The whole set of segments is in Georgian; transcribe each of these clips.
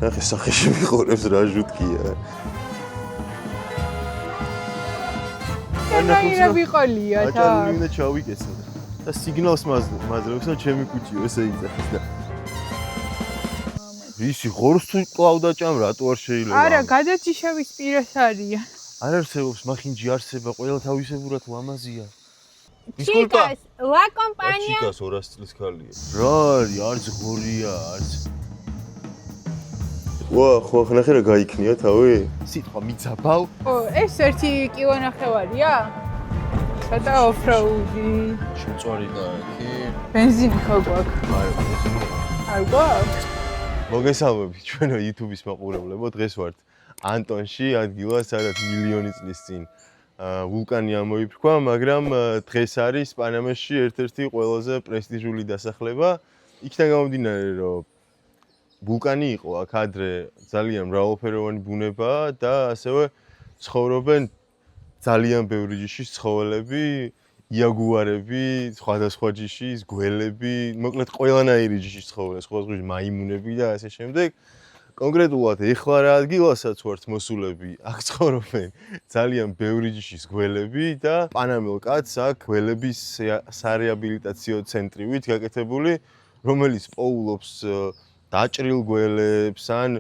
ახლა სახეში მიყურებს რა ჟუტკია. რა ვიყოლია და აჭარული უნდა ჩავიკეცო და სიგნალს მაძლევს რომ ჩემი კუჭიო ესე იწეხს და ისი ღორს თუ კლავდა ჭამ რატო არ შეიძლება? არა, გადაჭიშების პირას არიან. არ არსებობს მახინჯი არსება, ყველა თავისებურად ლამაზია. Chicas, la compañía. Chicas 200 წლის ქალია. რა არის? არც ღორია, არც. ხო, ხნახე რა გაიქნია თავი? სიტყვა მიცაბავ? ო, ეს 1 კილონახევარია? ცოტა ოფროუდი. შეწვარი და კი. ბენზინი ხო გვაქვს? არ გვაქვს? მოგესალმებით ჩვენო YouTube-ის მაყურებლებო, დღეს ვართ ანტონში, ადგილას სადაც მილიონი წლის წინ ვულკანი ამოიფრქვა, მაგრამ დღეს არის პანამაში ერთ-ერთი ყველაზე პრესტიჟული დასახლება. იქიდან გამომდინარე, რომ ვულკანი იყო აქ ადრე ძალიან მრავალფეროვანი ბუნება და ასევე ცხოვრობენ ძალიან ბევრი ჯიშის ცხოველები, იაგუარები, სხვადასხვა ჯიშის გველები, მოკლედ ყველანაირი ჯიშის ცხოველები, სხვადასხვა მაიმუნები და ასე შემდეგ. კონკრეტულად ეხლა რა ადგილასაც ვართ მოსულები, აქ ცხოვრობენ ძალიან ბევრი ჯიშის გველები და პანამელ კაცს აქ გველების სარეაბილიტაციო ცენტრივით გაკეთებული, რომელიც პოულობს დაჭრილ გველებს ან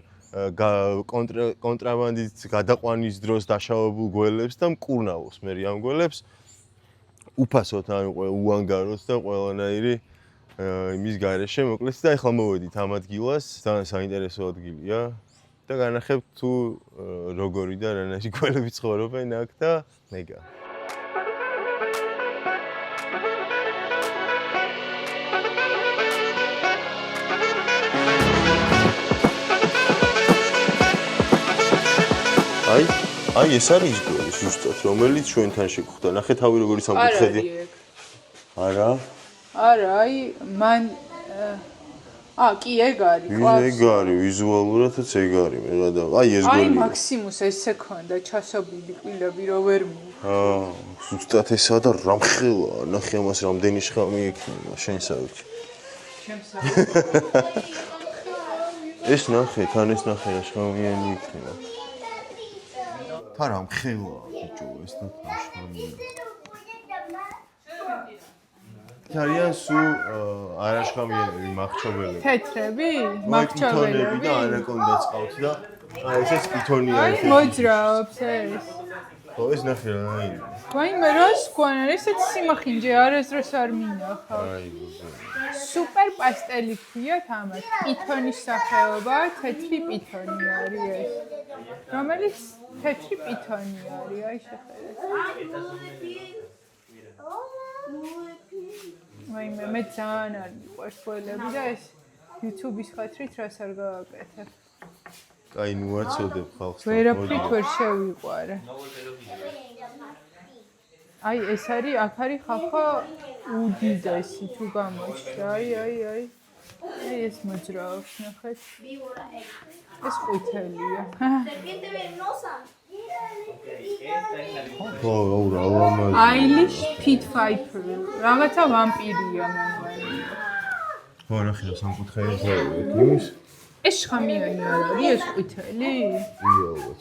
კონტრაბანდით გადაყვანის დროს დაშავებულ გველებს და მკურნალობს მე ამ გველებს უფასოდ ან უანგაროთ და ყველანაირი იმის გარეშე მოკლედ და ახლა მოვედით ამ ადგილას, ძალიან საინტერესო ადგილია და განახებთ თუ როგორი და რანაირი გველები ცხოვრობენ აქ და მეგა. აი ეს არის გველი ზუსტად რომელიც ჩვენთან შეგხვდა. ნახე თავი როგორი სამკუთხედი. არა? არა, აი მან კი ეგ არის, კლავს. ეგ არის, ვიზუალურადაც ეგ არის, მე გადა. აი ეს გველი. აი მაქსიმუს ესე ქონდა ჩასობილი კბილები რო ვერ მივ. ზუსტად ესაა და რამხელა, ნახე ამას რამდენი შხამი ექნება შენსავით. ეს ნახე, თან ეს ნახე რა შხამიანი იქნება. თან რამხელა, ბიჭო, ეს და თან შხამიანი. ძალიან სულ არაშხამიანები მახრჩობელები. თეთრები? მახრჩობელები და ანაკონდაც ყავთ და ესეც პითონია. აი მოძრაობს ეს. ხო, ეს ნახე რა არის. ვაიმე რას გვანა, ესეც სიმახინჯე არასდროს არ მინახავ. აი, სუპერ პასტელი ქვიათ ამას. პითონის სახეობა, თეთრი პითონი არის ეს. რომელიც თეთრი პითონი არის, აი შეხედეთ. ვაიმე მე ძალიან არ მიყვარს გველები და ეს YouTube-ის ხათრით რას არ გავაკეთებ. კაი, ნუ აცოდებ ხალხს. ვერაფრით ვერ შევიყვარე. აი ეს არის, აქ არის ხალხო უდიდესი თუ გამოჩნდა. აი ეს მოძრაობს, ნახეთ. ეს ყვითელია. ხო, რა ლამაზია. Eilish Pit Viper. რაღაცა ვამპირია მეგონი. ხო, ნახე რა სამკუთხედი ის. ეს შხამიანი არ არის, ეს ყვითელი? იაუღოთ.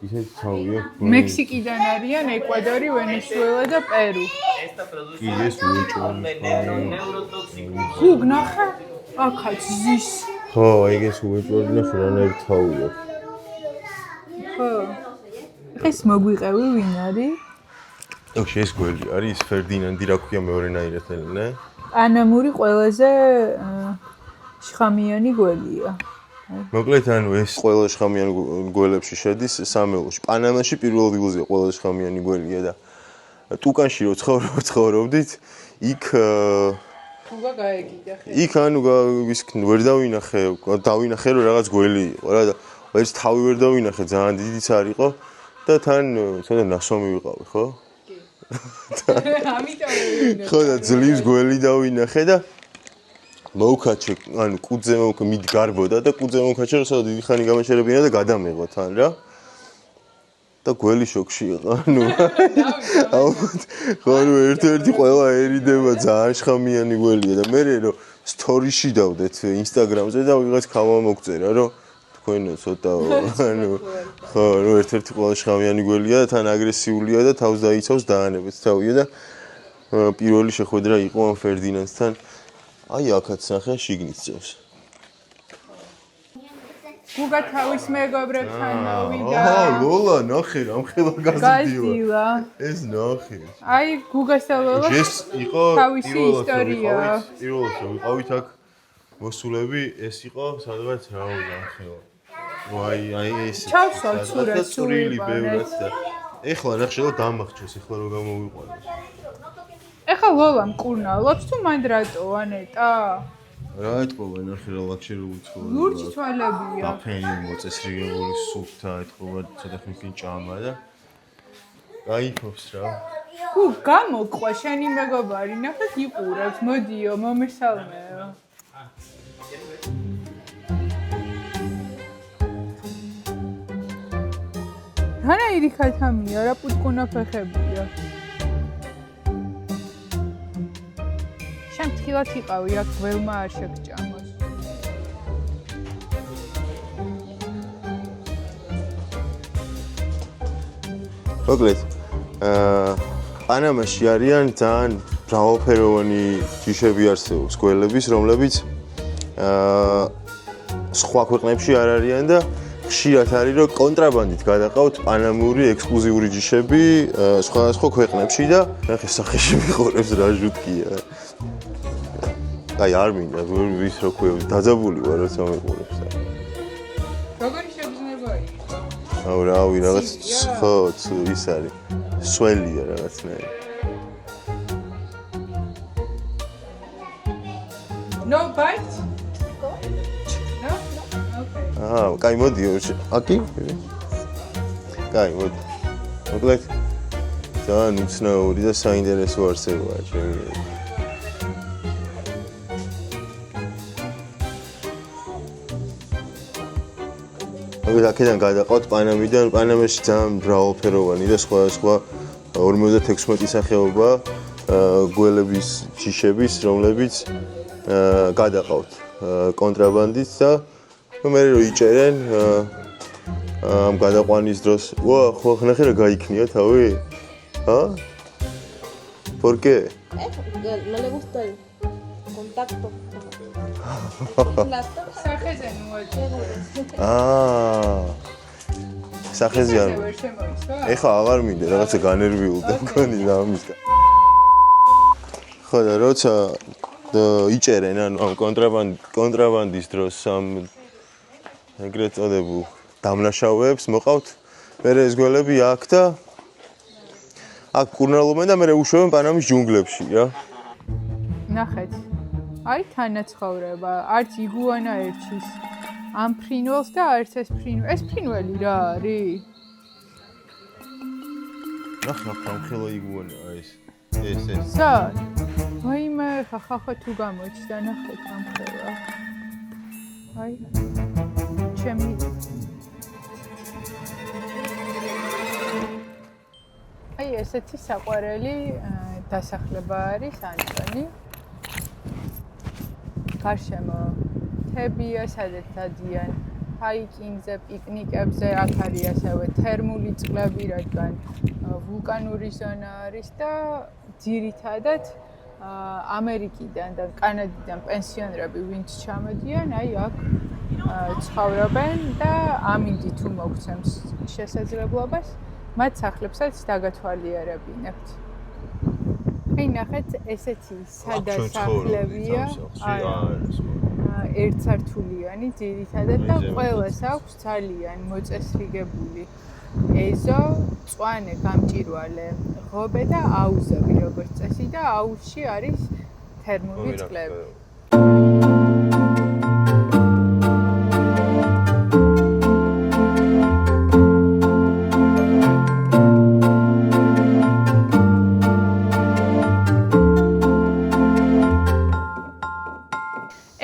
ისეთ თავია. მექსიკიდან არიან ეკვადორი, ვენესუელა და პერუ. კი, ეს უეჭველი. გუგ ნახე? აქაც ზის. ხო, ეგ ეს უეჭველი და რანაირი თავია. ხო. ეს მოგვიყევი ვინ არის? ოქ, ეს გველი არის ფერდინანდი, რა ქვია მეორენაირად, ნე? პანამური ყველაზე შხამიანი გველია. მოკლედ, ანუ ეს ყველა შხამიანი გველებში შედის სამეულში. პანამაში პირველ ადგილზეა ყველა შხამიანი გველია და ტუკანში რო ცხოვრობდით, იქ თუგა გაეგიდა. იქ ანუ ვერ დავინახე რომ რაღაც გველი იყო რა და ვერც თავი ვერ დავინახე, ძალიან დიდიც არ იყო და თან ცოტა ნასვამი ვიყავი, ხო? კი. ამიტომ ხო და ძლივს გველი დავინახე და მოვქაჩე, ანუ კუძე მიდგარბოდა და კუძე მოვქაჩე, რომ დიდი ხანი გამეშერებინა და გადამეღო თან რა. და გველი შოქში იყო, ანუ ალბათ ხო ერთ-ერთი ყველა ერიდება ძალიან შხამიანი გველია და მე რომ სტორიში დავდეთ Instagram-ზე და ვიღაც ხამა მოგწერა, რომ თქვენ ცოტა ანუ ხო, რომ ერთ-ერთი ყველა შხამიანი გველია და თან აგრესიულია და თავს დაიცავს დაანებეთ თავია და პირველი შეხვედრა იყო ამ ფერდინანდთან. აი აქაც ნახე შიგნით წევს. გუგა თავის მეგობრებთან მოვიდა. ლოლა, ნახე რამ ხელა გაზრდილა. გაზრდილა. ეს ნახე. აი გუგას და ლოლას ეს იყო თავისი ისტორია. პირველად რომ ვიყავით აქ მოსულები, ეს იყო სადღაც რა ნახე. აი ეს ჩავსვავ ცურას, სურილი ბევრად და ეხლა ნახშელა დამახჩეს, ეხლა რო გამოვიყვანოს. ეხლა ლოლა მკურნალობს თუ მანდ რატო ანეტა? რა ეთყობა ნახე რა ლაქშერო უცხო. ლურჯი თვალებია. აფენი მოწესრიგებული სუფთა ეთყობა ცოტა ხნით ჭამა და გაიფობს რა. გუ გამოყვა შენი მეგობარი, ნახეთ იყურებს, მოდიო, მომესალმეო. რანაირი ხათამია, რა პუტკუნა ფეხებია. შემთხილად იყავი, აქ გველმა არ შეგჭამოს. მოკლედ, პანამაში არიან ძალიან მრავალფეროვანი ჯიშები არსებობს, გველების, რომლებიც სხვა ქვეყნებში არ არიან და ხშირად არის რომ კონტრაბანდით გადაყავთ პანამური ექსკლუზიური ჯიშები სხვადასხვა ქვეყნებში და ნახე სახეში მიყურებს რა ჟუტკია. აი არ მინდა ვის რო ქვია დაძაბული ვარ როცა მიყურებს და. როგორი შეგრძნება იყო? აუ რავი რაღაც ხო ის არის. სველია რაღაცნაირი. No bite? No? Okay. კაი მოდი აკი? კაი მოდი. მოკლედ ძალიან უცნაური და საინტერესო არსებაა ჩემი. მოკლედ აქედან გადაყავთ პანამიდან, პანამაში ძალიან მრავალფეროვანი და სხვადასხვა 56 სახეობა გველების ჯიშების, რომლებიც გადაყავთ კონტრაბანდით და მე რო იჭერენ ამ გადაყვანის დროს. ხო, ნახე რა გაიქნია თავი? ¿Por qué? No le gusta el contacto. სახეზე მოაჭერე. სახეზე არ. ვერ შემოიცვა? ეხლა აღარ მინდა, რაღაცა განერვიულდა მგონი და ამისგან. ხო და როცა იჭერენ ანუ ამ კონტრაბანდის დროს ამ ეგრეთ წოდებულ დამნაშავეებს მოყავთ მე ეს გველები აქ და აქ კურნალობენ და მე უშვებენ პანამის ჯუნგლებში რა. ნახეთ. აი თანაცხოვრება, არც იგუანა ერჩის. ამ ფრინველს და არც ეს ფრინველი. ეს ფრინველი რა არის? ნახე ამ ხელა იგუანა ეს. სად? ვაიმე, ხახა თუ გამოჩნდა ნახეთ ამ ხელა. აი ჩემი აი ესეთი საყვარელი დასახლება არის ანტონი. გარშემო თებია, სადაც დადიან ჰაიკინგზე, პიკნიკებზე, აქ არის ასევე თერმული წყლები, რადგან ვულკანური ზონა არის და ძირითადად ამერიკიდან და კანადიდან პენსიონერები ვინც ჩამოდიან, აი აქ ცხოვრობენ და ამინდი თუ მოგცემს შესაძლებლობას, მათ სახლებსაც დაგათვალიერებინებთ. აი ნახეთ, ესეთი სადასახლებია. ერთსართულიანი ძირითადად და ყველას აქვს ძალიან მოწესრიგებული ეზო, მწვანე გამჭვირვალე ღობე და აუზები როგორც წესი და აუზში არის თერმული წყლები.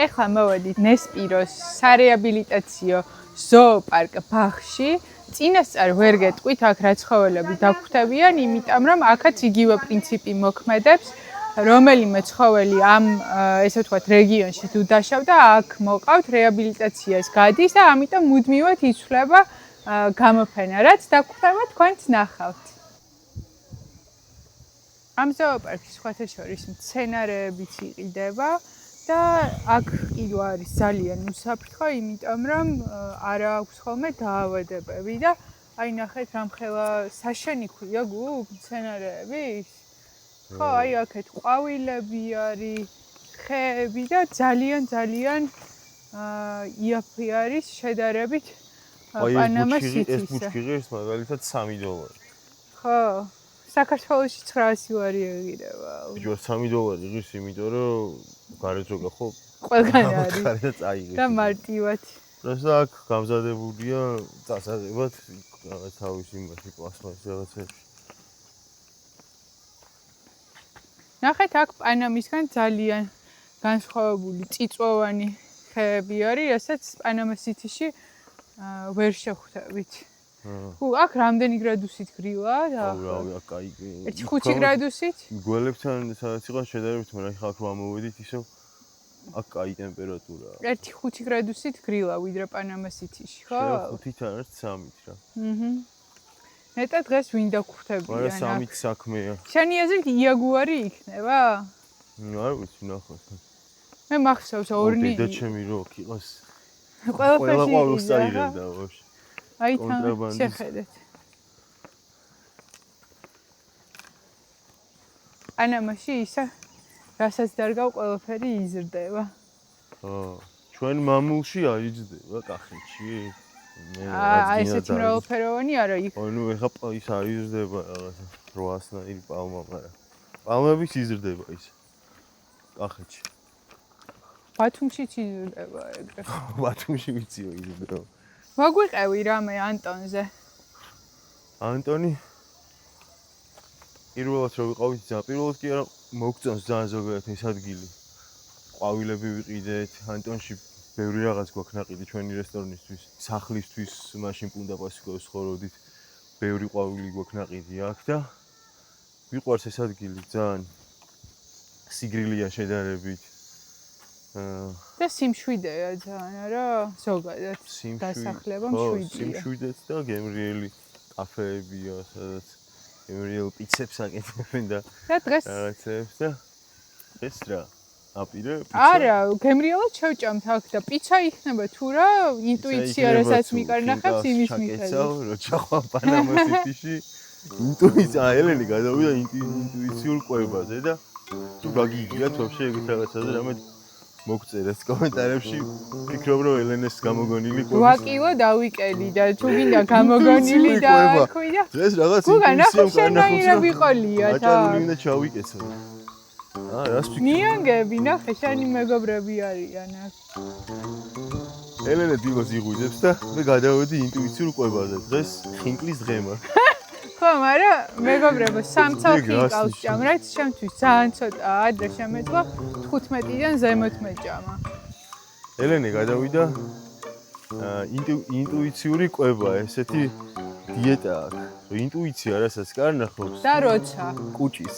ეხლა მოვედით ნესპიროს სარეაბილიტაციო ზოოპარკ ბაღში. წინასწარ ვერ გეტყვით აქ რა ცხოველები დაგვხვდებიან, იმიტომ რომ აქაც იგივე პრინციპი მოქმედებს. რომელიმე ცხოველი ამ ესე ვთქვათ რეგიონში თუ დაშავდა, აქ მოყავთ რეაბილიტაციას გადის და ამიტომ მუდმივად იცვლება გამოფენა, რაც დაგხვდება თქვენც ნახავთ. ამ ზოოპარკში სხვათა შორის მცენარეებიც იყიდება და აქ კიდევ არის ძალიან უსაფრთხო, იმიტომ რომ არ აქვს ხოლმე დაავადებები და აი ნახეთ რამხელა საშენიქვია გუგ მცენარეების. ხო, აი აქეთ ყვავილები არის, ხეები და ძალიან იაფი არის შედარებით პანამას სიტისა. ეს ბუჩქი ღირს მაგალითად $3. ხო, საქართველოში 900 ლარი ეღირება. ბიჭო $3 ღირს, იმიტომ რომ გარეჯოგა ხო ყველგან არის და წაიღებს. და მარტივად. просто აქ გამზადებულია წასაღებად თავის იმაში პლასმასის რაღაცებში. ნახეთ აქ პანამისგან ძალიან განსხვავებული წიწვოვანი ხეები არის, რასაც პანამას სიტიში ვერ შეხვდებით. აქ რამდენი გრადუსით გრილა? რავი, აქ კაი. 1-5 გრადუსით? გველებთან სადაც იყო შედარებით, მაგრამ ახლა აქ რომ ამოვედით ისევ აქ კაი ტემპერატურაა. 1-5 გრადუსით გრილა ვიდრე პანამას სიტიში, ხო? 5-თან ერთ 3-ით რა. ნეტა დღეს ვინ დაგხვდებიან? მაგრამ 3-ით საქმეა. შენი აზრით იაგუარი იქნება? არ ვიცი, ნახოთ. მე მახსოვს ორნი. და ჩემი როკ იყოს. ყველაფერში ყველა წაიღებდა ვაფშე. აი თან შეხედეთ. პანამაში ისა რასაც დარგავ ყველაფერი იზრდება. ხო, ჩვენ მამულში არ იზრდება კახეთში. აი ესეთი მრავალფეროვანი არა იქ. ნუ ეხა ის არ იზრდება რაღაცა 800-ნაირი პალმა, მაგრამ პალმებიც იზრდება ის კახეთში. ბათუმშიც იზრდება ეგრე. ბათუმში ვიციო იზრდება. მაგვიყევი რამე ანტონზე. ანტონი პირველად რო ვიყავით ძა, პირველად კი არა მოგწონს ძალიან ზოგადად ეს ადგილი. ყვავილები ვიყიდეთ, ანტონში ბევრი რაღაც გვაქვს ნაყიდი ჩვენი რესტორნისთვის, სახლისთვის, მაშინ პუნდა პასიკოეს ცხოვრობდით. ბევრი ყვავილი გვაქვს ნაყიდი აქ და ვიყვარს ეს ადგილი ძალიან სიგრილია შედარებით. და სიმშვიდეა ძალიან, არა? ზოგადად დასახლება მშვიდია. სიმშვიდეც და გემრიელი კაფეებია, სადაც გემრიელ პიცებს აკეთებენ და დღეს რაღაცებს და ეს რა აპირე პიცა? არა, გემრიელად შევჭამთ აქ და პიცა იქნება თუ რა, ინტუიცია რასაც მიკარნახებს იმის მიხედვით. რო ჩახვა პანამას სიტიში, ინტუიცია, ელენი გადავიდა ინტუიციურ ყვებაზე და თუ გაგიგიათ ვაფშე ეგეთ რაღაცაზე რამე მოგწერეთ კომენტარებში, ვფიქრობ რომ ელენეს გამოგონილი ყვება. ვაკილო დავიკელი და თუ გინდა გამოგონილი დააქვი და დღეს რაღაც ინტუიცია მკარნახობს. ვიყოლია და აჭარული უნდა ჩავიკეცო. რას ვფიქრობ? ნიანგები ნახე, შენი მეგობრები არიან აქ. ელენე დილოს იღვიძებს და მე გადავედი ინტუიციურ ყვებაზე. დღეს ხინკლის დღემა. ხო, მაგრამ მეგობრებო, სამცალ ხინკალს ჭამ, რაც ჩემთვის ძალიან ცოტაა და შემეძლო 15-დან ზემოთ მეჭამა. ელენე გადავიდა ინტუიციური ყვება, ესეთი დიეტა აქვს. ინტუიცია რასაც კარნახობს და როცა კუჭის,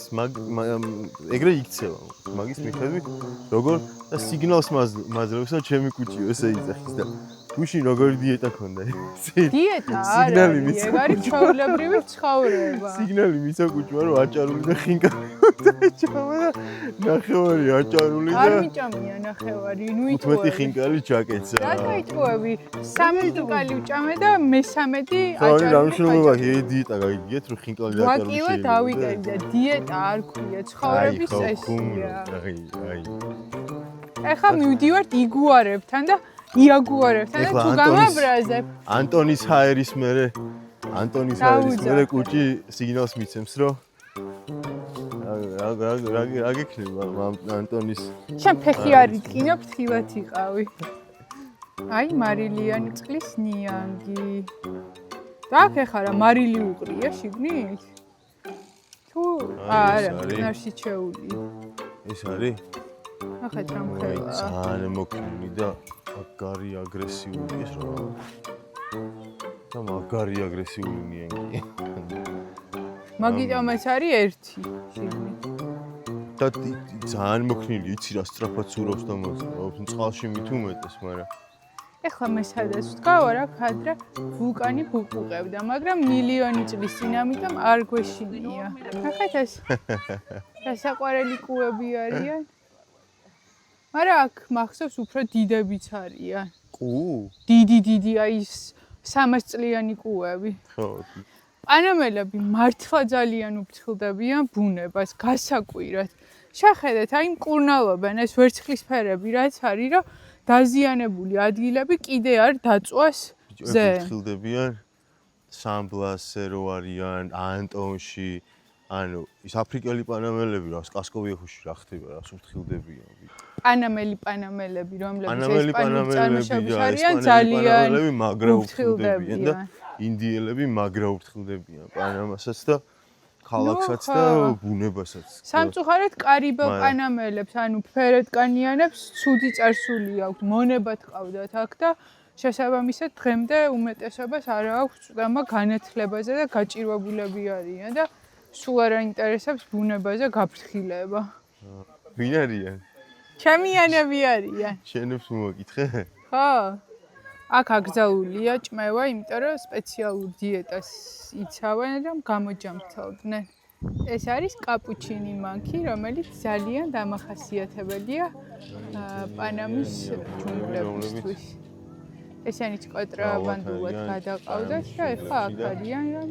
ეგრე იქცევა. მაგის მიხედვით როგორ და სიგნალს მაძლევს რომ ჩემი კუჭიო ესე იძახის და გუშინ როგორი დიეტა ქონდა? დიეტა არა, ეგ არის ჩვეულებრივი ცხოვრება. სიგნალი მიცა კუჭმა რომ აჭარული და ხინკალი დაჭამა და ნახევარი აჭარული და არ მიჭამია ნახევარი, ნუ იტყუები. 15 ხინკალი ჩაკეცა. რატო იტყუები? 3 ხინკალი ვჭამე და მე-13 ხო, აჭარული. რა მნიშვნელობა აქვს დიეტა გაგიგეთ რომ ხინკალი და აჭარული ვაკილო დავიკელი და დიეტა არ ქვია, ცხოვრების წესია. აი. ეხლა მივდივართ იგუარებთან და იაგუარებთან და თუ გამაბრაზებ ანტონის ჰაერის მერე კუჭი სიგნალს მიცემს რომ რა გექნება ანტონის შენ ფეხი არ იტკინო ფრთხილად იყავი. აი მარილიანი წყლის ნიანგი. და აქ ეხლა რა მარილი უყრია შიგნით? თუ არა, ნარსიჩეული. ეს არის? ნახეთ რა მხელა. ძალიან მოკლული და მაგარი აგრესიული ეს რა. და მაგარი აგრესიული ნიანგი. მაგიტომაც არის ერთი შიგნით. და ძალიან მოქნილი, იცი რა სწრაფად სურავს და მოძრაობს, წყალში მით უმეტეს, მაგრამ ეხლა მე სადაც ვდგავარ, აქ ადრე ვულკანი ბუყბუყებდა, მაგრამ მილიონი წლის წინ, ამიტომ არ გვეშინია. ნახეთ ეს. რა საყვარელი კუები არიან. მაგრამ აქ მახსოვს უფრო დიდებიც არიან. კუ? დიდი, აი ეს 300 წლიანი კუები. ხო. პანამელები მართლა ძალიან უფრთხილდებიან ბუნებას, გასაკვირად. შეხედეთ, აი მკურნალობენ ეს ვერცხლისფერები რაც არის, რომ დაზიანებული ადგილები კიდე არ დაწვას ზე. უფრთხილდებიან სამბლასზე რო არიან, ანტონში, ანუ ის აფრიკელი პანამელები რა, კასკოვიეხში რა ხდება, რა უფრთხილდებიან. პანამელები, რომლებიც ესპანური წარმოშობის არიან, ძალიან მაგრა უფრთხილდებიან და ინდიელები მაგრა უფრთხილდებიან პანამასაც და ქალაქსაც და ბუნებასაც. სამწუხაროდ კარიბელ პანამელებს, ანუ ფერეთკანიანებს ცუდი წარსული აქვთ, მონებად ყავდათ აქ და შესაბამისად დღემდე უმეტესობას არ აქვს წვდომა განათლებაზე და გაჭირვებულები არიან და სულ არ აინტერესებს ბუნებაზე გაფრთხილება. ვინ არიან? ჩემიანები არიან. შენებს მოგკითხე? ხო. აქ აკრძალულია ჭმევა, იმიტომ რომ სპეციალურ დიეტას იცავენ და გამოჯამრთელდნენ. ეს არის კაპუჩინი მანქი, რომელიც ძალიან დამახასიათებელია პანამის ჯუნგლებისთვის. ესენიც კონტრაბანდულად გადაყავდათ და ეხლა აქ არიან, რომ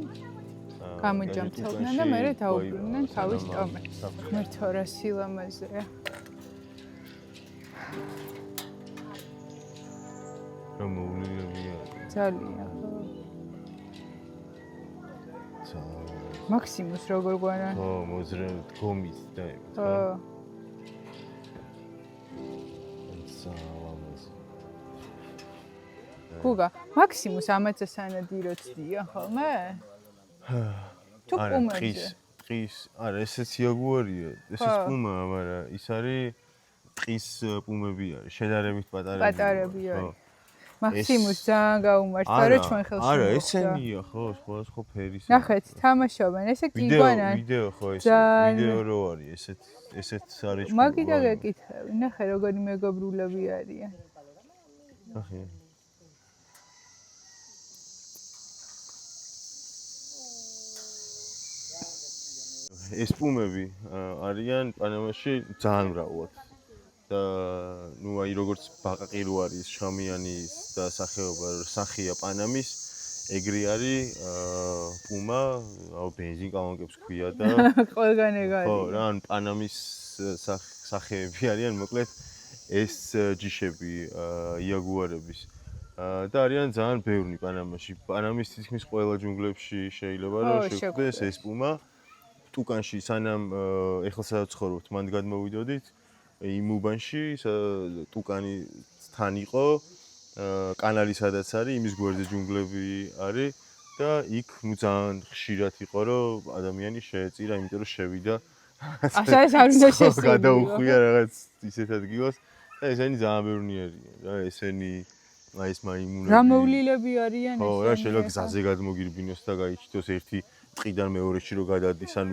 გამოჯამრთელდნენ და მერე დაუბრუნდნენ თავის ტომებს. ღმერთო რა სილამაზეა. ძალიან ხო. მაქსიმუს როგორ გვანა? ხო, მოძრე გომის და ხო. გუგა, მაქსიმუს ამაცა სანადირო ცდიან ხოლმე? თუ პუმაზე. ტყის, არა, ესეც იაგუარია, ესეც პუმაა, მაგრამ ის არის ტყის პუმები არის, შედარებით პატარები არის. მაქსიმუს ძალიან გაუმართა, რომ ჩვენ ხელში მოხდა. არა, ესენია ხო, სხვა ფერის. ნახეთ, თამაშობენ, ესე გიგვანან. ვიდეო ხო ეს, ვიდეო რო არის, ესეც არის. მაგიდა გეკითხები, ნახე როგორი მეგობრულები არიან. ნახე. ეს პუმები არიან პანამაში ძალიან მრავლად. და ნუ აი როგორც ბაყაყი რო არის შხამიანი და სახეობა სახია პანამის ეგრე არის პუმა აუ ბენზინკალონკებს ქვია და ყველგან ეგ არის. ხო რა ან პანამის სახეები არიან მოკლედ ეს ჯიშები იაგუარების და არიან ძალიან ბევრი პანამაში. პანამის თითქმის ყველა ჯუნგლებში შეიძლება რომ შეგვდეს ეს პუმა. ტუკანში სანამ ეხლა სადაც ცხოვრობთ მანდ გადმოვიდოდით იმ უბანში ტუკანი თან იყო კანალი სადაც არის იმის გვერდზე ჯუნგლები არის და იქ ნუ ძალიან ხშირად იყო რომ ადამიანი შეეწირა იმიტომ რომ შევიდა ასეც არ უნდა შესწირა გადაუხვია რაღაც ისეთ ადგილას და ესენი ძალიან ბევრი არიან რა ესენი აი ეს მაიმუნები რა მოვლილები არიან ესენი ხო რა შეიძლება გზაზე გადმოგირბინოს და გაიჩიტოს ერთი ტყიდან მეორეში რო გადადის ანუ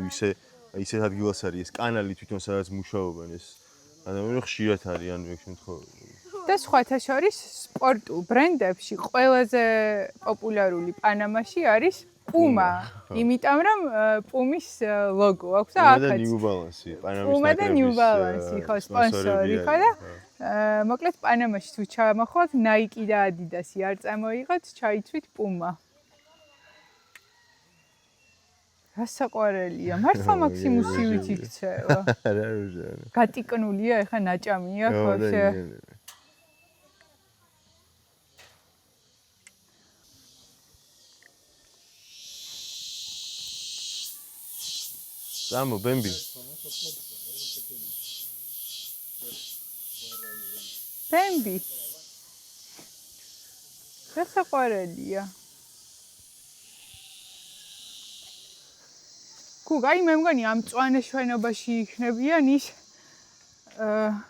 ისეთ ადგილას არის ეს კანალი თვითონ სადაც მუშაობენ ეს ადამიანები ხშირად არიან ეგ შემთხვევაში. და სხვათა შორის სპორტულ ბრენდებში ყველაზე პოპულარული პანამაში არის პუმა. იმიტომ რომ პუმის ლოგო აქვს და აქაც. და New Balance, პანამის პუმა და New Balance ხო სპონსორი ხო და მოკლედ პანამაში თუ ჩამოხვალთ Nike და Adidas-ი არ წამოიღოთ, ჩაიცვით პუმა. რა საყვარელია, მართლა მაქსიმუსი ვიცი იქცევა. რა როჟანა. გატიკნულია, ეხა ნაჭამია ხო შე. სამო ბემბი. ბემბი. რა საყვარელია. გუგაი მე მგონი ამ მწვანე შვენობაში იქნებიან ის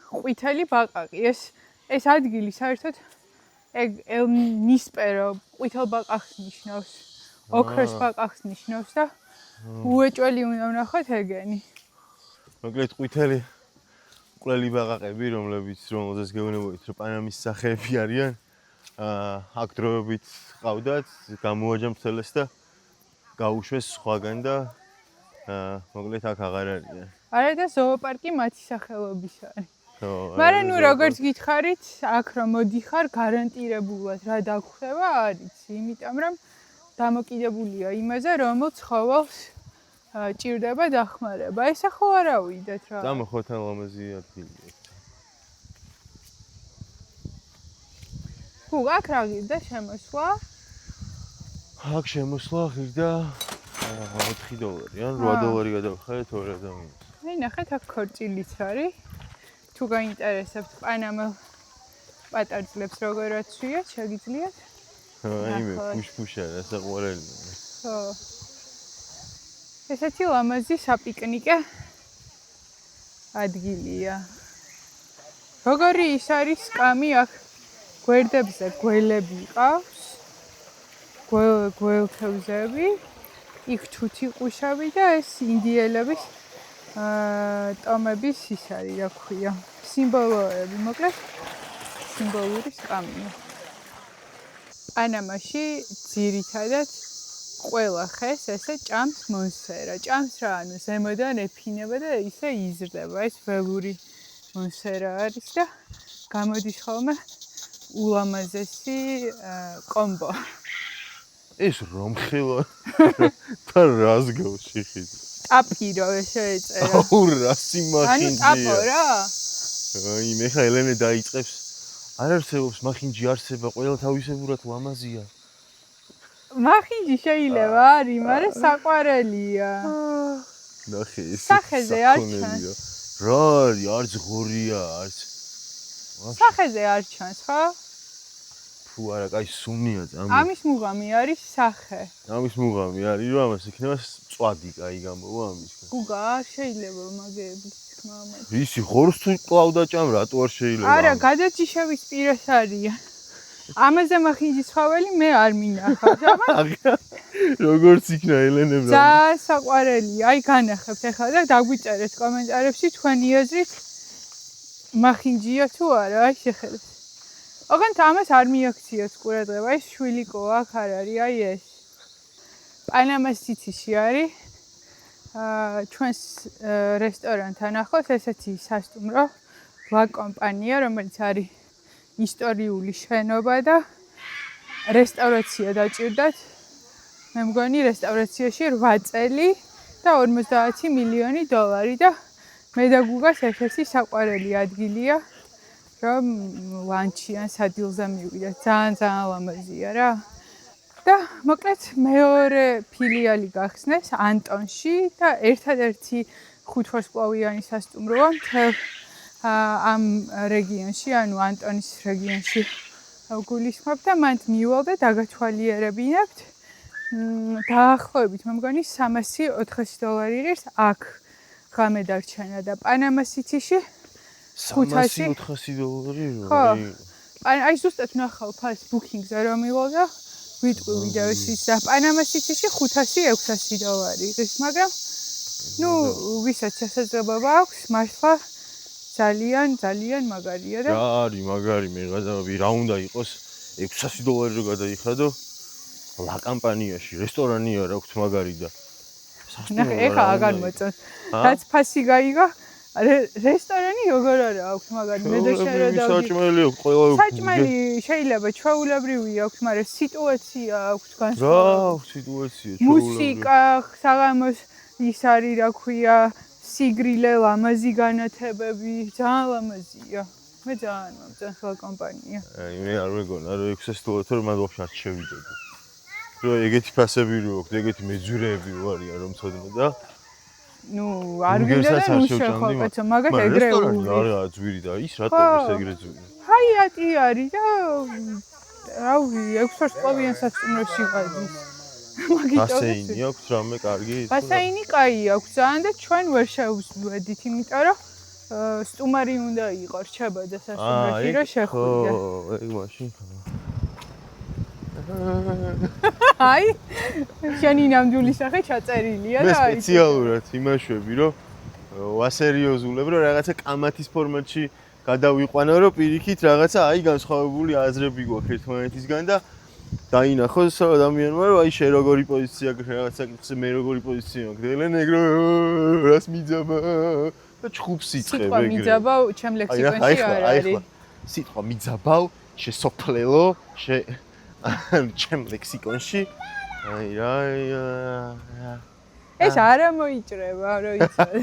ყვითელი ბაყაყი. ეს ადგილი საერთოდ ეგ ნისპერო ყვითელ ბაყაყს ნიშნავს. ოქროს ბაყაყს ნიშნავს და უეჭველი უნდა ვნახოთ ეგენი. მოკლედ ყვითელი მკვლელი ბაყაყები, რომელზეც გეუბნებოდით, რომ პანამის სახეები არიან. აქ დროებით ყავდათ, გამოაჯამრთელეს და გაუშვეს სხვაგან და მოკლედ აქ აღარ არიან. არა და ზოოპარკი მათი სახელობის არის. მაგრამ ნუ როგორც გითხარით, აქ რომ მოდიხარ, გარანტირებულად რა დაგხვდება არ იცი, იმიტომ რომ დამოკიდებულია იმაზე, რომელ ცხოველს ჭირდება დახმარება. ეს ახლა არ ავიდეთ რა. დამოხოთან ლამაზი ადგილია. ხო, აქ რა ღირდა შემოსვლა? აქ შემოსვლა ღირდა $4 ან $8 გადავხარეთ 2 ადამიანს. აი ნახეთ, აქ ქორწილიც არის. თუ გაინტერესებთ პანამელ პატარძლებს როგორად ცვიათ, შეგიძლიათ? აიმე ფუშფუშა რა საყვარელია. ხო. ესეთი ლამაზი საპიკნიკე ადგილია. როგორი ის არის სკამი აქ გვერდებზე გველები ყავს. გველთევზები, იქ თუთიყუშავი და ეს ინდიელების ტომების ის არის, რა ქვია, სიმბოლოები, მოკლედ სიმბოლური სკამია. პანამაში ძირითადად ყველა ხეს ესე ჭამს მონსერა. ჭამს რა, ანუ ზემოდან ეფინება და ისე იზრდება. ეს ველური მონსერა არის და გამოდის ხოლმე ულამაზესი კომბო. ეს რომხილა და რას გავშიხით? ტაპირო ესე ეწერა. აუ რასი მახინჯია. ანუ ტაპო რა? აი მე ხა ელენე დაიწყებს. არ არსებობს მახინჯი არსება, ყველა თავისებურად ლამაზია. მახინჯი შეიძლება არის, მაგრამ საყვარელია. ნახე ეს სახეზე არ ჩანს. რა არის, არც ღორია, არც. სახეზე არ ჩანს, ხო? ფუ არა, კაი სუნია წამი. ამის მუღამი არის სახე. ამის მუღამი არის, რომ ამას იქნება წვადი კაი გამოვა ამისგან. გუგა შეიძლება მაგეების მამა. ისი ხორს თუ კლავდა ჭამ, რატო არ შეიძლება? არა, გადაჭიშების პირას არიან. ამაზე მახინჯი ცხოველი მე არ მინახავს, აბა. როგორც იქნა ელენემ რა. ძალიან საყვარელია. აი განახებთ ახლა და დაგვიწერეთ კომენტარებში თქვენი აზრით მახინჯია თუ არა, აი შეხედეთ. ოღონდ ამას არ მიაქციოთ ყურადღება, ეს შვილიკო აქ არ არის, აი ეს. პანამას ციციში არის. ჩვენს რესტორანთან ახლოს ესეთი სასტუმრო ლა კომპანია, რომელიც არის ისტორიული შენობა და რესტავრაცია დაჭირდათ. მე მგონი რესტავრაციაში 8 წელი და 50 მილიონი დოლარი და მე და გუგას ერთ-ერთი საყვარელი ადგილია, რომ ლანჩიან სადილზე მივიდეთ. ძალიან ლამაზია რა. და მოკლედ მეორე ფილიალი გახსნეს ანტონში და ერთადერთი ხუთვარსკვლავიანი სასტუმროა მთელ ამ რეგიონში, ანუ ანტონის რეგიონში გულისხმობ და მანდ მივალ და დაგათვალიერებინებთ. დაახლოებით მე მგონი $300-400 ღირს აქ ღამე დარჩენა და პანამას სიტიში $300-400 ხო. აი ზუსტად ვნახავ ფას ბუკინგზე რომ მივალ და ვიტყვი და ის და პანამას სიტიში $500-600 ღირს, მაგრამ ნუ ვისაც შესაძლებლობა აქვს, მართლა ძალიან მაგარია და რა არის მაგარი მეღაზავები, რა უნდა იყოს $600 რო გადაიხადო ლა კამპანიაში, რესტორანი არ აქვს მაგარი და ნახე, ეხა აღარ მოწონს. რაც ფასი გაიგო, რესტორანი როგორ არა აქვს მაგარი, მე და შენ რა დავდი. საჭმელი აქვს ყველა. საჭმელი შეიძლება ჩვეულებრივი აქვს, მაგრამ სიტუაცია აქვს განსხვავებული. რა სიტუაცია ჩვეულებრივი. მუსიკა, საღამოს ის არის, რა ქვია, სიგრილე, ლამაზი განათებები, ძალიან ლამაზია. მე ძალიან მომწონს ლა კომპანია. აი მე არ მეგონა, რომ $600 რომ მან ვაფშე არ შევიდოდი. რო ეგეთი ფასები რო აქვს, ეგეთი მეძურეები ვარიან რომ ცოდნა და ნუ არ გინდა და ნუ შეხოყეთო, მაგათ ეგრე რესტორანი არა ძვირი და ის რატო ის ეგრე ძვირი? ჰაიატი არის და რავი, 6 ვარსკვლავიან სასტუმროში ვადის. ბასეინი აქვს რამე კარგი? ბასეინი კაი აქვს ძალიან და ჩვენ ვერ შევვედით, იმიტომ რომ სტუმარი უნდა იყო, რჩებოდა სასტუმროში რომ შეხვიდე. ხო, ეგ მაშინ ხო. აი, შენი ნამდვილი სახე ჩაწერილია და მე სპეციალურად იმაშვები, რომ ვასერიოზულებ, რომ რაღაცა კამათის ფორმატში გადავიყვანო, რომ პირიქით რაღაცა აი განსხვავებული აზრები გვაქვს ერთმანეთისგან და დაინახოს ადამიანმა, რომ აი შე როგორი პოზიცია გაქვს რაღაცა კითხზე, მე როგორი პოზიცია მაქვს. დელენ ეგრე რას მიძაბა და ჩხუბს იწყებ ეგრე. სიტყვა მიძაბავ ჩემ ლექსიკონში არ არის. სიტყვა მიძაბავ, შესოფლელო, ჩემ ლექსიკონში. აი რა ეს არ მოიჭრება, რო იცოდე.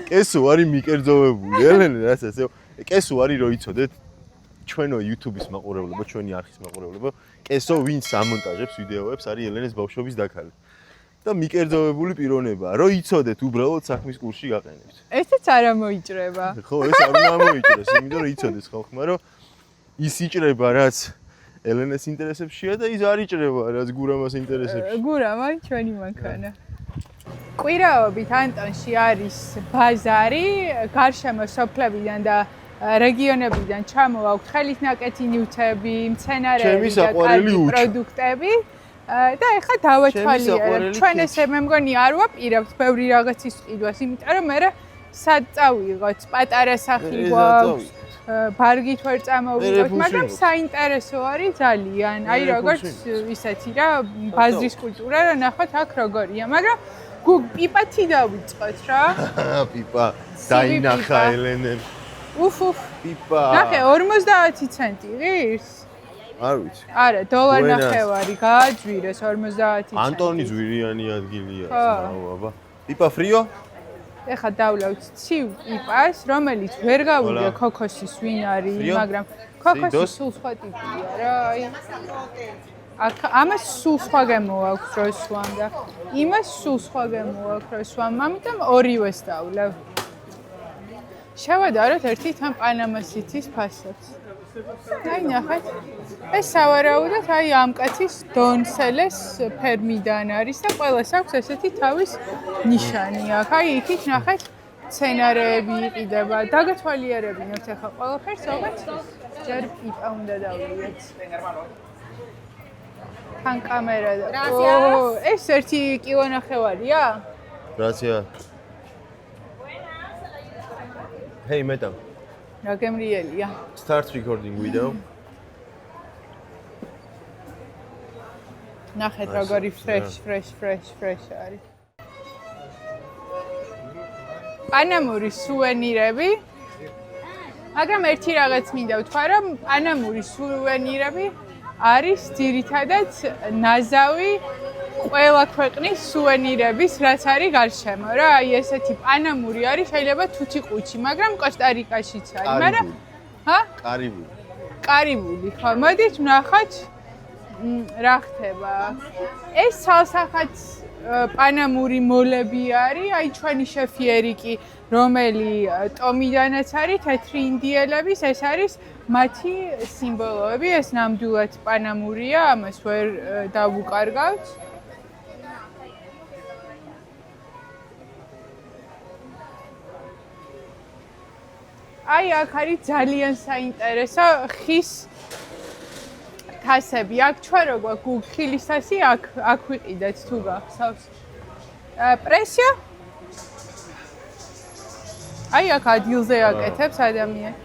კესო არის მიკერძოვებული, ელენე რასაც კესო არის რო იცოდეთ ჩვენო YouTube-ის მაყურებლებო, ჩვენი არხის მაყურებლებო, კესო ვინც ამონტაჟებს ვიდეოებს არის ელენეს ბავშვობის დაქალი. და მიკერძოვებული პიროვნებაა, რო იცოდეთ უბრალოდ საქმის კურსში გაყენებთ. ესეც არ მოიჭრება. ხო, ეს არ უნდა მოიჭრეს, იმიტომ რომ იცოდეს ხალხმა, რომ ის იჭრება რაც ელენეს ინტერესებშია და ის არ იჭრება რაც გურამას ინტერესებში. გურამა ჩვენი მანქანა. კვირაობით ანტონში არის ბაზარი, გარშემო სოფლებიდან და რეგიონებიდან ჩამოვაქვთ ხელისნაკეთი ნივთები, მცენარეები და კარგი პროდუქტები. და ეხლა დავათვალიერებ. ჩვენ ესე მე მგონი არ ვაპირებთ ბევრი რაღაცის ყიდვას, იმიტომ რომ მე სად წავიღოთ, პატარა სახლი გვაქვს. ბარგით ვერ წამოვიდოთ, მაგრამ საინტერესო არის ძალიან. აი როგორც ისეთი რა, ბაზრის კულტურა რა ნახოთ აქ როგორია, მაგრამ პიპათი დავიწყოთ რა. პიპა დაინახა ელენემ. უფ. პიპა. ნახე 50 ცენტი ღირს? არ ვიცი. არა, დოლარი ნახევარი გააძვირეს 50 ცენტი. ანტონი ზვირიანი ადგილია, აბა. პიპა ფრიო? ეხლა დავლევთ ცივ პიპას, რომელიც ვერ გავიგე ქოქოსის ვინ არის, მაგრამ ქოქოსი სულ სხვა ტიპია რა, აი. აქ ამას სულ სხვა გემოაქვს რო სვამ და იმას სულ სხვა გემოაქვს რო სვამ, ამიტომ ორივეს დავლევ. შევადაროთ ერთი თან პანამა სიტის ფასებს. აი ნახეთ. ეს სავარაუდოდ აი ამ კაცის დონსელეს ფერმიდან არის და ყველას აქვს ესეთი თავის ნიშანი აქ. აი იქით ნახეთ სცენარეები იყიდება. დაგათვალიერებინოთ ახლა ყველაფერს, ოღონდ ჯერ პიპა უნდა დავიეთ. თან კამერა და ეს 1 კილონახევარია? გრაცია. Hey madam. რა გემრიელია. Start recording video. ნახეთ როგორი fresh არის. პანამური სუვენირები. მაგრამ ერთი რაღაც მინდა ვთქვა, რომ პანამური სუვენირები არის ძირითადად ნაზავი ყველა ქვეყნის სუვენირების, რაც არის გარშემო რა. აი ესეთი პანამური არის, შეიძლება თუთიყუჩი, მაგრამ კოსტა-რიკაშიც არის, მაგრამ კარიბული, ხო, მოდით ვნახოთ რა ხდება. ეს ცალსახად პანამური მოლები არის, აი ჩვენი შეფი ერიკი, რომელი ტომიდანაც არის, თეთრი ინდიელების, ეს არის მათი სიმბოლოები, ეს ნამდვილად პანამურია, ამას ვერ დავუკარგავთ. აი აქ არის ძალიან საინტერესო ხის თასები. აქ ჩვენ რო გვაქვს ხილის თასი, აქ ვიყიდეთ თუ გახსოვს. პრესიო? აი აქ ადგილზე აკეთებს ადამიანი.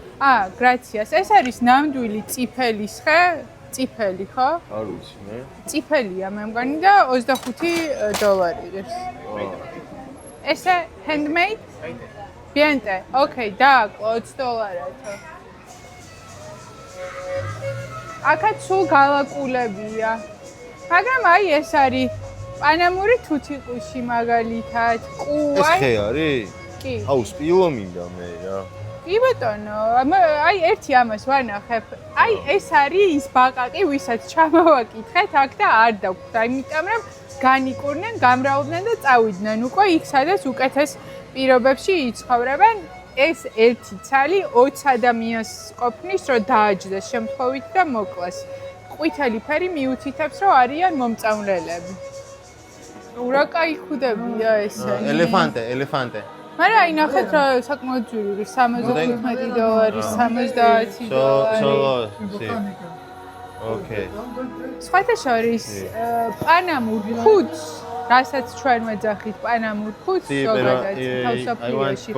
გრაციას. ეს არის ნამდვილი წიფელის ხე, წიფელი, ხო? არ ვიცი, მე. წიფელია მე მგონი და $25 ღირს. ესე handmade? Biente, okay, დააკლო $20-ათო. აქაც სულ გალაკულებია. მაგრამ აი ეს არის პანამური თუთიყუში მაგალითად, კუა. ეს ხე არის? კი. აუ, სპილო მინდა მე რა. კი ბატონო, აი ერთი ამას ვანახებ. აი ეს არის ის ბაყაყი, ვისაც ჩამოვაკითხეთ აქ და არ დაგვხდა, იმიტომ რომ განიკურნენ, გამრავლდნენ და წავიდნენ უკვე იქ, სადაც უკეთეს პირობებში იცხოვრებენ. ეს ერთი ცალი 20 ადამიანს ყოფნის, რომ დააჯდეს შემთხვევით და მოკლეს. ყვითელი ფერი მიუთითებს, რომ არიან მომწამლელები. რა კაი ხუდებია ესენი. ელეფანტე. მაგრამ აი ნახეთ რა საკმაოდ ძვირი $75, $70. Okay. სხვათა შორის პანამურ ხუთს რასაც ჩვენ მეძახით პანამურ ხუთს ზოგადად თავსოფლიოში.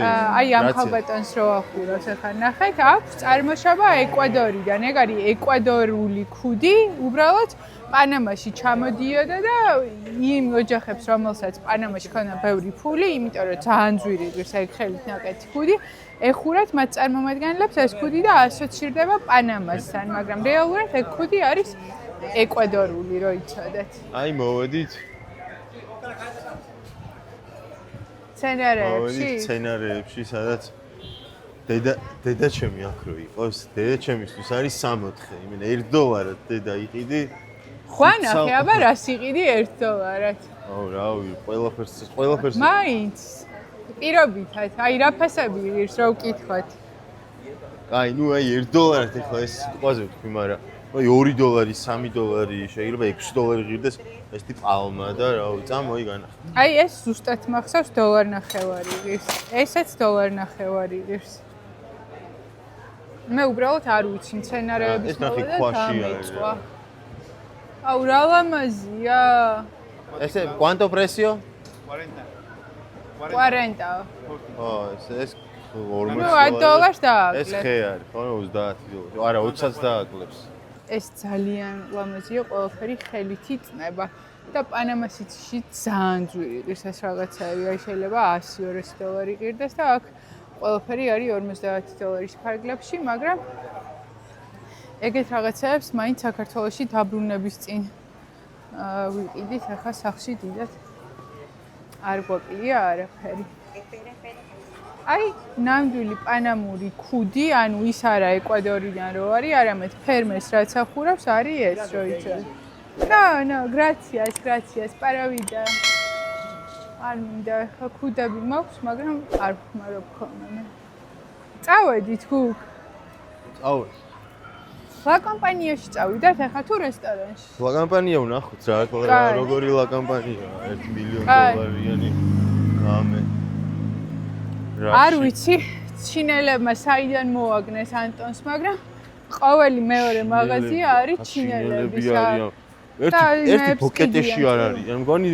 აი ამ ხალბატონს რო ახურავს ახლა ნახეთ, აქვს წარმოშობა ეკვადორიდან. ეგ არის ეკვადორული ქუდი, უბრალოდ პანამაში ჩამოდიოდა და იმ ოჯახებს, რომელსაც პანამაში ქონდა ბევრი ფული, იმიტომ რომ ძალიან ძვირი ღირს ეგ ხელით ნაკეთი ქუდი, ეხურათ მათ წარმომადგენლებს ეს ქუდი და ასოცირდება პანამასთან, მაგრამ რეალურად ეგ ქუდი არის ეკვადორული, რო იცოდეთ. აი მოვედით. სცენარეებში, სადაც დედაჩემი აქ რო იყოს, დედაჩემისთვის არის 60. იმენა $1 დედა იყიდი. ხვანახე, აბა რას იყიდი $1? აუ, რავი, ყველაფერს. მაინც პირობითად, აი რა ფასები ღირს რო ვკითხოთ. აი, ნუ აი $1 ეხლა ეს სიტყვაზე ვთქვი, მაგრამ აი $2, $3 შეიძლება $6 ღირდეს ეს ტიპ პალმა და რავი, წამოიგანა. აი ეს ზუსტად მახსოვს $1.50 ღირს. ესეც $1.50 ღირს. მე უბრალოდ არ ვიცი მცენარეების მოვა და დამეწყვა. აუ რა ლამაზია. Ese cuánto precio? 40. Oh, es $40. ნუ $10 დააკლებ. ეს ხე არის, ხო, $30. არა, 20-ს დააკლებს. ეს ძალიან ლამაზია, ყველაფერი ხელით იწნება და პანამასში ძალიან ძვირი ღირს ეს რაღაცები, აი შეიძლება $100-200 ღირდეს და აქ ყველაფერი არის $50 ფარგლებში, მაგრამ ეგეთ რაღაცებს მაინც საქართველოში დაბრუნების წინ ვიყიდით, ახლა სახლში დიდად არ გვაკლია არაფერი. აი, ნამდვილი პანამური ქუდი, ანუ ის არა ეკვადორიდან რო არის, არამედ ფერმერს რაც ახურავს, არის ეს, რო იცოდეთ. No, gracias, para vida. არ მინდა, ხა ქუდები მაქვს, მაგრამ არ ვხმარობ ხოლმე. წავედით გუგ? წავედი. ლა კომპანიაში წავიდათ, ახლა თუ რესტორანში? ლა კომპანია ვნახოთ რა, როგორი ლა კომპანია, $1 მილიონ გამე. არ ვიცი, ჩინელებმა საიდან მოაგნეს ანტონს, მაგრამ ყოველი მეორე მაღაზია არის ჩინელების. ერთი ბოკეტეში არ არის. ან მგონი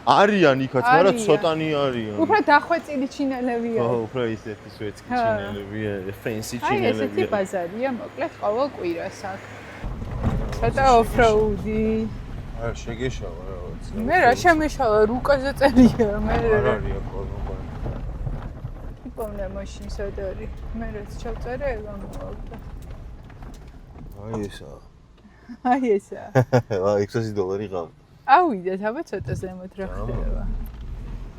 არიან იქაც, მაგრამ ცოტანი არიან. უფრო დახვეწილი ჩინელებია. ხო, უფრო ისეთი სვეტკი ჩინელებია, ფენსი ჩინელებია. აი ესეთი ბაზარია, მოკლედ ყოველ კვირას აქ. ცოტა ოფროუდი. არა, შეგეშალა რაღაც. მე რა შემეშალა, რუკაზე წერია, მე არ არის აქ ხოლმე. იპოვნა მაშინ სადარი. მე რაც ჩავწერე, გამოვაგდა. აი ესა. აი ესა. $600 ყავ. ავიდეთ, აბა ცოტა ზემოთ რა ხდება.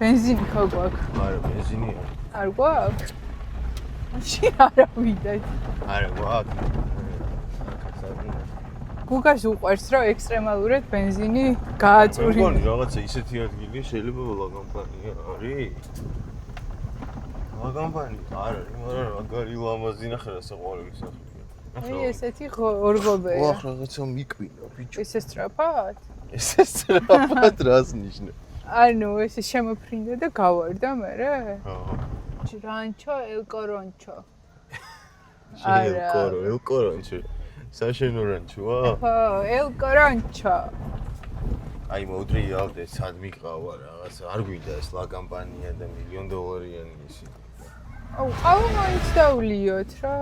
ბენზინი ხო გვაქვს? არა, ბენზინი არ. არ გვაქვს? მაშინ არ ავიდეთ. არა, გვაქვს. გუგას უყვარს, რომ ექსტრემალურად ბენზინი გააწურინოს. მგონი რაღაცა ისეთი ადგილი შეიძლება ლა კომპანია არის. ლა კომპანია არ არის, მაგრამ მაგარი ლამაზი ნახე რა საყვარელი სახლია. აი ესეთი ორგობია. ვახ, რაღაცა მიკვინა, ბიჭო. ესე სწრაფად? ესე სწრაფად რას ნიშნავს? ანუ ესე შემოფრინდა და გავარდა მერე? ხო. რანჩო ელ კორონჩო. ელ კორონჩო. საშენო რანჩოა? ხო, ელ კორონჩო. აი მოდრიავდე, სად მიყავა რაღაცა. არ გვინდა ეს ლა კომპანია და $1 მილიონიანი ისი. აუ, ყავა მაინც დავლიოთ რა.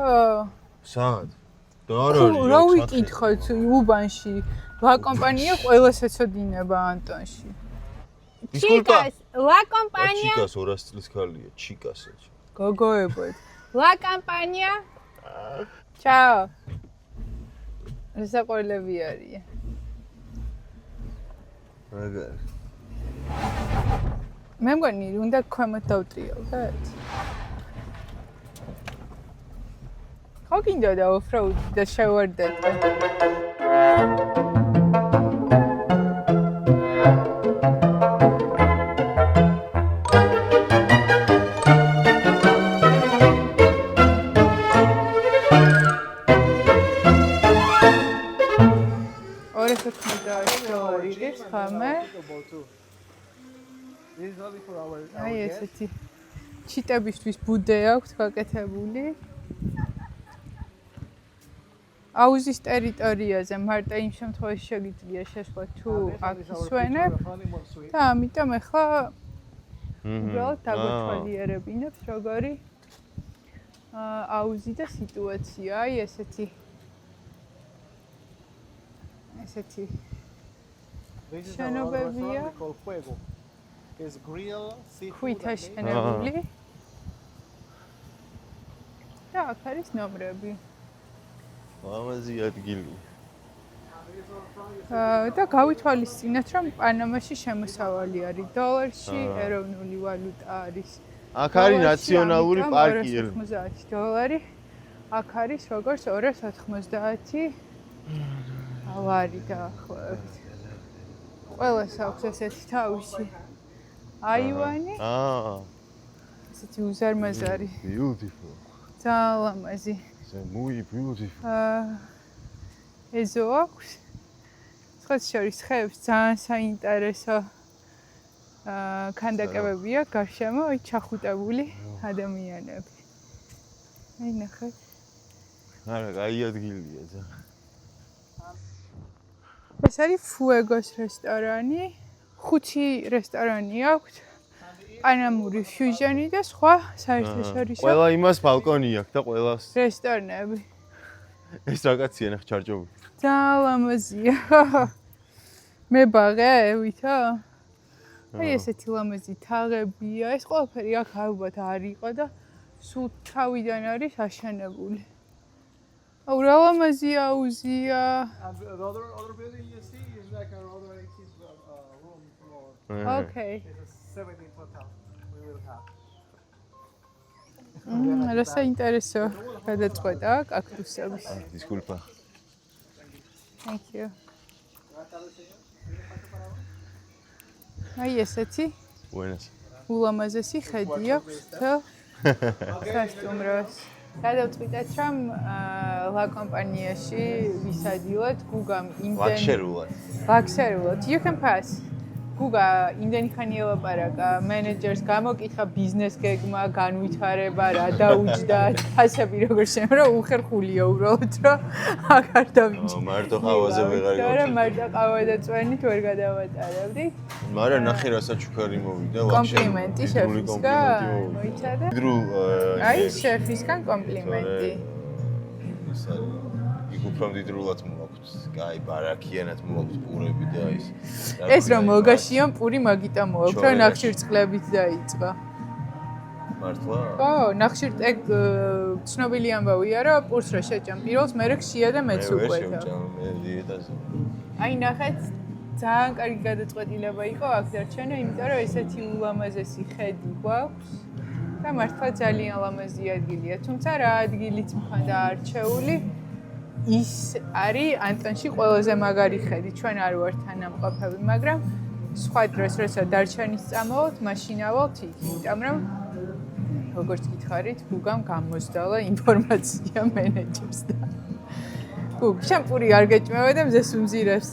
სად? და არ არის. რა ვიკითხოთ უბანში? ლა კომპანია ყველას ეცოდინება ანტონში. ჩიკას, ლა კომპანია. ჩიკას 200 წლის ქალია, ჩიკასა. გოგოებოდ. ლა კომპანია. ჩაო. რასაყოლები არის? მაგარი. მე მგონი უნდა ქვემოთ დავტრიალდეთ. ხო გინდა და ოფროუდი და შევარდეთ. $200 ხამე. აი ესეთი ჩიტებისთვის ბუდე აქვს გაკეთებული. აუზის ტერიტორიაზე მარტო იმ შემთხვევაში შეგიძლია შესვლა თუ აქ ისვენებ და ამიტომ ახლა უბრალოდ დაგვეთვალიერებინებს როგორი აუზი და სიტუაცია. აი ესეთი შენობებია. ქვით აშენებული. და აქ არის ნომრები. ლამაზი ადგილი. და გავითვალისწინეთ, რომ პანამაში შემოსავალი არის დოლარში, ეროვნული ვალუტა არის. აქ არის ნაციონალური პარკი. $290. აქ არის როგორც 290 ლარი დაახლოებით. ყველას აქვს ესეთი თავისი აივანი. ესეთი უზარმაზარი. Beautiful. ძალიან ლამაზი. Muy beautiful. ეზო აქვს. სხვა შორის ხეებს ძალიან საინტერესო ქანდაკებები აქვს გარშემო, აი ჩახუტებული ადამიანები. აი ნახეთ. არა, კაი ადგილია ძალიან. ეს არის Fuegos რესტორანი. 5 რესტორანი აქვს. პანამური ფიუჟენი და სხვა საერთაშორისო. ყველა იმას ბალკონი აქვს და ყველას რესტორნები. ეს რაღაცია ნახე ჩარჯობი. ძალიან ლამაზია. მე ბაღე, ვითო? აი ესეთი ლამაზი თაღებია. ეს ყველაფერი აქ ალბათ არ იყო და სულ თავიდან არის აშენებული. აუ რა ლამაზი აუზია. The other building you see is like another 18 room floor. Okay. It's 17 total. We will have. რა საინტერესო გადაწყვეტა კაქტუსების. Disculpa. Thank you. აი ესეთი Buenas. ულამაზესი ხედი აქვს თელ სასტუმროს. გადავწყვიტეთ, რომ ლა კომპანიაში ვისადილოთ გუგამ ლაქსერულად. ლაქსერულად. You can pass. გუგა იმდენი ხანი ელაპარაკა მენეჯერს გამოკითხა ბიზნეს გეგმა, განვითარება, რა დაუჯდა, ფასები როგორ შემო, უხერხულია უბრალოდ, რომ აქ არ დავიჭი. მარტო ყავაზე ვეღარ და რა მარტო ყავა და წვენით ვერ გადავატარავდი. მაგრამ ნახე რასაც ჩუქარი მოვიდა კომპლიმენტი შეფისგან მოიცადა. აი შეფისგან კომპლიმენტი. უფრო მდიდრულად მოაქვს. კაი, ბარაქიანად მოაქვს პურები და ის. ეს რომ მოგაშიონ პური მაგიტა მოაქვს, რომ ნახშირწყლებით დაიწყო. მართლა? ო, ნახშირტეგ ცნობილი ამბავია, რომ პურს რო შეჭამ პირველს, მერე ხშია და მეც უკვეთა. მე შეჭამ, მე დიეტაზე. აი ნახეთ, ძალიან კარგი გადაწყვეტილება იყო აქ დარჩენა, იმიტომ რომ ესეთი ულამაზესი ხედი გვაქვს და მართლა ძალიან ლამაზი ადგილია. თუმცა რა ადგილიც მქონდა არჩეული ის არის ანტონში ყველაზე მაგარი ხედი. ჩვენ არ ვართ თანამყოფები, მაგრამ სხვა დროს როცა დარჩენის წამოვთ, მაშინ ავალთ იქ, იმიტომ რომ როგორც გითხარით, გუგამ გამოსდალა ინფორმაცია მენეჯერს და გუგ, შამპური არ გეჭმევა და მზეს უმზირებს.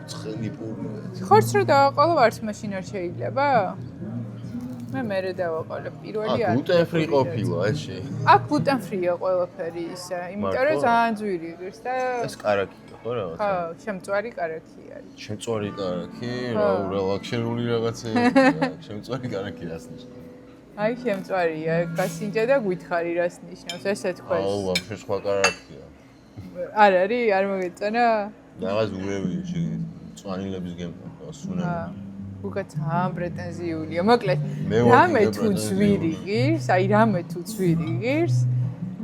ცხელი პურია. ხორცს რო დავაყოლო, არც მაშინ არ შეიძლება? მე მერე დავაყოლებ პირველი არ. გლუტენ ფრი ყოფილა ეს შე. აქ გლუტენ ფრია ყველაფერი ისა, იმიტომ რომ ძალიან ძვირი ღირს და ეს კარაქია ხო რაღაცა? ხო, შემწვარი კარაქი არის. შემწვარი კარაქი, რა ლაქსერული რაღაცეა. შემწვარი კარაქი რას ნიშნავს? აი შემწვარია, გასინჯა და გითხარი რას ნიშნავს, ესე თქვენ. აუ, ვაფშე სხვა კარაქია. არ არის, არ მოგეწონა? რაღაც ურევია შეგიძლია. წვანილების გემო, სუნები. გუგა ძალიან პრეტენზიულია. მოკლედ, რამე თუ ძვირი ღირს, აი რამე თუ ძვირი ღირს,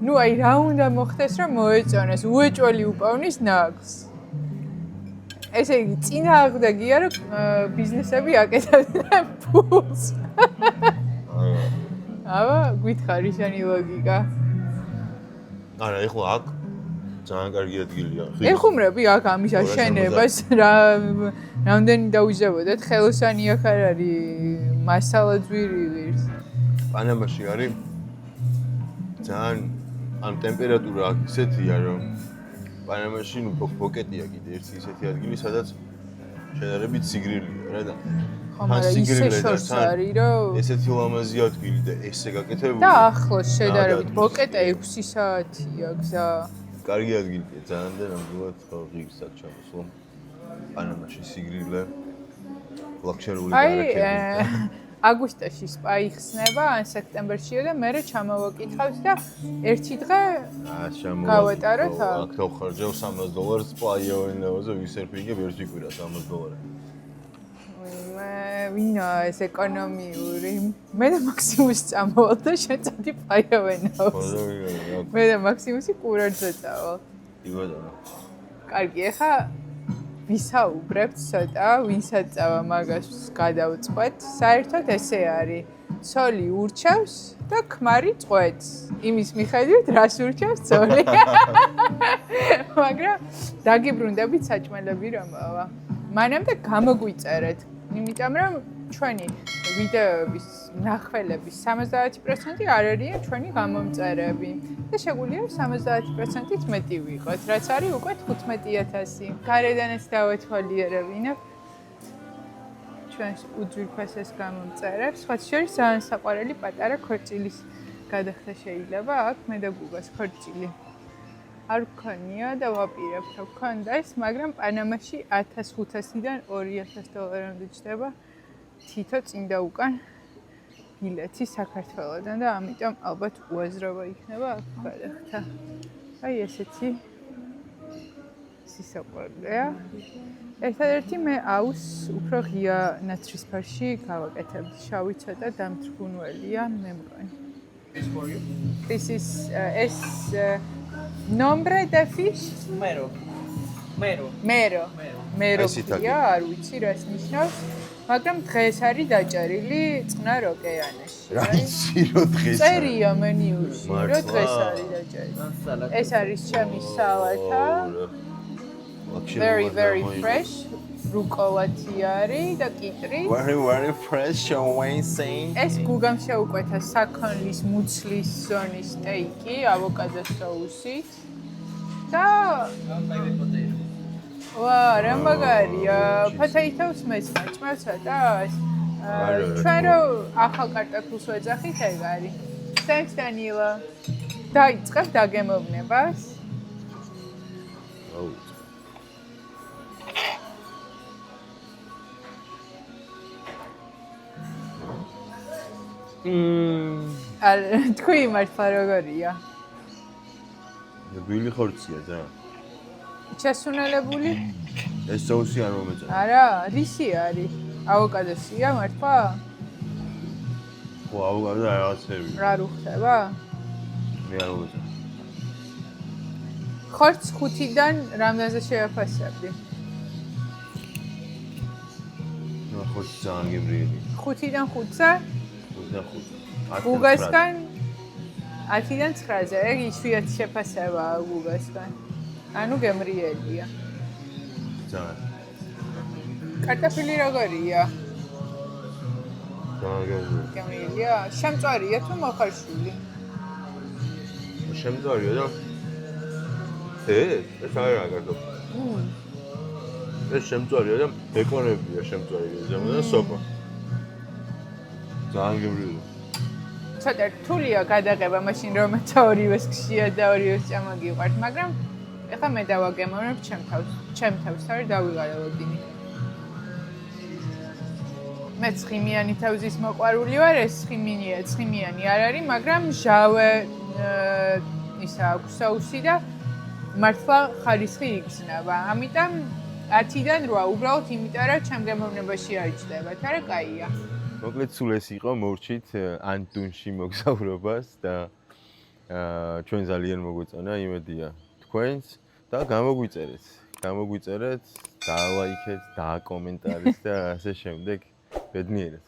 ნუ აი რა უნდა მოხდეს, რომ მოეწონოს, უეჭველი უპოვნის ნაკს. ესე იგი, წინააღმდეგია, რომ ბიზნესები აკეთებდნენ ფულს. აბა, გითხარი შენი ლოგიკა. არა, ეხლა აქ ძალიან კარგი ადგილია. ეხუმრები აქ ამის აშენებას, რამდენი დაუჯდებოდეთ, ხელოსანი აქ არ არის, მასალა ძვირი ღირს. პანამაში არის ძალიან ან ტემპერატურა აქ ისეთია, რომ პანამაში ნუ ბოკეტია კიდე ერთი ისეთი ადგილი, სადაც შედარებით სიგრილია, რა და მაგრამ ისე შორს არის, რომ ესეთი ლამაზი ადგილი და ესე გაკეთებული. და ახლოს შედარებით ბოკეტა 6 საათია გზა. კარგი ადგილია ძალიან და ნამდვილად ღირსად ჩამოსვლა. პანამაში სიგრილე, ლაქშერული გარეკები. აგვისტოში სპა იხსნება, ან სექტემბერშია და მე ჩამოვაკითხავს და ერთი დღე გავატაროთ. აქ დავხარჯავ $300 სპა იავენელოზე ვისერფინგებ ერთი კვირა $300. ვინა ეს ეკონომიური. მე და მაქსიმუსი წამოვალ და შენ წადი პაიავენავს. მე და მაქსიმუსი კურორტზე წავალ. კი ბატონო. კარგი, ახლა ვისაუბრებთ ცოტა, ვინსაც წავა მაგას გადავწყვეტ. საერთოდ ესე არის. ცოლი ურჩევს და ქმარი წყვეტს. იმის მიხედვით რას ურჩევს ცოლი. მაგრამ დაგიბრუნდებით საჭმელები რომავა. მანამდე გამოგვიწერეთ. იმიტომ რომ ჩვენი ვიდეოების ნახველების 70% არ არიან ჩვენი გამომწერები და შეგვიძლია 70%-ით მეტი ვიყოთ, რაც არის უკვე 15,000. გარედანაც დავეთვალიერებინებ ჩვენს უძვირფასეს გამომწერებს. სხვა შორის ძალიან საყვარელი პატარა ქორწილის გადახდა შეიძლება აქ მე და გუგას ქორწილი. არ ვქონია და ვაპირებ რომ ვქონდეს, მაგრამ პანამაში $1,500-დან $2,000-მდე ჩდება თითო წინ და უკან ბილეთი საქართველოდან და ამიტომ ალბათ უაზრობა იქნება აქ გადახდა. აი ესეთი სისაყვარლეა. ერთადერთი მე აუს უფრო ღია ნაცრისფერში გავაკეთებდი. შავი ცოტა დამთრგუნველია მე მგონი. This is nombre de fish? Mero. Mero. არ ვიცი რას ნიშნავს, მაგრამ დღეს არის დაჭერილი წყნარ ოკეანეში. რა იცი რო დღეს? წერია მენიუში, რომ დღეს არის დაჭერილი. ეს არის ჩემი სალათა. Very very fresh. რუკოლათი არის და კიტრი. Very fresh Wednesday. ეს გუგამ შეუკვეთა საქონლის მუცლის ზონის სტეიკი ავოკადოს соусით და ვა, რა მაგარია. Potatoes მეცნა ჭმევსა და ჩვენ რო ახალ კარტოფილს ვეძახით ეგ არის. Thanks Daniela. დაიწყებ დაგემოვნებას. თქვი მართლა როგორია? ბილი ხორცია ძა. ჩასუნელებული? ეს соуსი არ მომეწონა. არა, რისი არის? ავოკადოსია მართლა? ხო, ავოკადო და რაღაცები. რა რუხდება? მე არ მომეწონა. ხორცს 5-დან რამდენზე შევაფასებდი? ნუ ხორცი ძალიან გემრიელი. 5-დან 5-ზე? 5-დან 5. გუგასგან 10-დან 9-ზე. ეგ იშვიათი შეფასებაა გუგასგან. ანუ გემრიელია. ძალიან. კარტოფილი როგორია? ძალიან გემრიელია. შემწვარია თუ მოხარშული? შემწვარია და ეს არის რა კარტოფილი. ეს შემწვარია და ეკონებია შემწვარია ზემოდან და სოკო. ძალიან გემრიელია. ცოტა რთულია გადაღება მაშინ რომ ორივეს გშია და ორივეს წამოგიყვართ, მაგრამ ეხლა მე დავაგემოვნებ ჩემ თავს არ დავიღალავოდინი. მე ცხიმიანი თავზის მოყვარული ვარ, ეს ცხიმიანი არ არის, მაგრამ ჟავე ისა აქვს соуსი და მართლა ხარისხი იგრძნობა. ამიტომ 10-დან 8 უბრალოდ იმიტომ რომ ჩემ გემოვნებაში არ იჭდებათ, არა კაია. მოკლედ სულ ეს იყო მორჩით ანტუნში მოგზაურობას და ჩვენ ძალიან მოგვეწონა, იმედია თქვენს და გამოგვიწერეთ, დაალაიქეთ, დააკომენტარეთ და ასე შემდეგ. ბედნიერად.